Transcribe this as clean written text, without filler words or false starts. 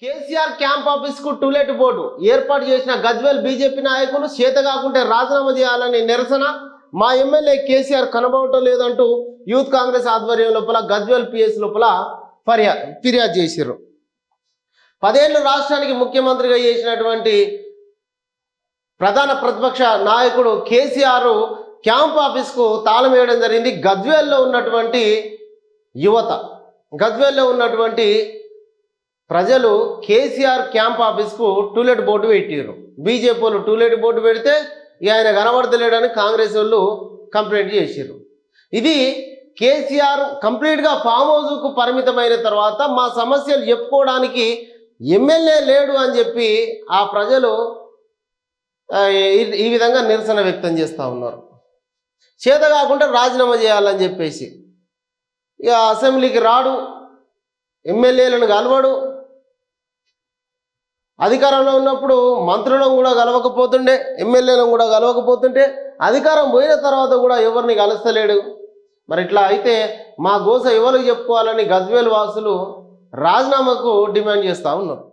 KCR camp office కు to let board ఏర్పాటు చేసిన గజ్వేల్ బీజేపీ నాయకులు చేత కాకుంటే రాజీనామా చేయాలని నిరసన. మా ఎమ్మెల్యే కేసీఆర్ కనబడటం లేదంటూ యూత్ కాంగ్రెస్ ఆధ్వర్యం లోపల గజ్వేల్ పిఎస్ లోపల ఫిర్యాదు చేశారు. 10 ఏళ్లు రాష్ట్రానికి ముఖ్యమంత్రిగా చేసినటువంటి ప్రధాన ప్రతిపక్ష నాయకుడు కేసీఆర్ క్యాంప్ ఆఫీస్కు తాళం వేయడం జరిగింది. గజ్వేల్లో ఉన్నటువంటి యువత, గజ్వేల్లో ఉన్నటువంటి ప్రజలు కేసీఆర్ క్యాంప్ ఆఫీస్కు టూలెట్ బోర్డు పెట్టారు. బీజేపీ వాళ్ళు టూలెట్ బోర్డు పెడితే ఆయన కనబడతలేడని కాంగ్రెస్ వాళ్ళు కంప్లైంట్ చేశారు. ఇది కేసీఆర్ కంప్లీట్గా ఫామ్ హౌస్కు పరిమితమైన తర్వాత మా సమస్యలు చెప్పుకోవడానికి ఎమ్మెల్యే లేడు అని చెప్పి ఆ ప్రజలు ఈ విధంగా నిరసన వ్యక్తం చేస్తూ ఉన్నారు. చేత కాకుండా రాజీనామా చేయాలని చెప్పేసి ఇక అసెంబ్లీకి రాడు, ఎమ్మెల్యేలను కలవడు, అధికారంలో ఉన్నప్పుడు మంత్రులను కూడా కలవకపోతుండే, ఎమ్మెల్యేలను కూడా కలవకపోతుంటే అధికారం పోయిన తర్వాత కూడా ఎవరిని కలుస్తలేడు. మరి ఇట్లా అయితే మా గోస ఎవరికి చెప్పుకోవాలని గజ్వేల్ వాసులు రాజీనామాకు డిమాండ్ చేస్తూ ఉన్నారు.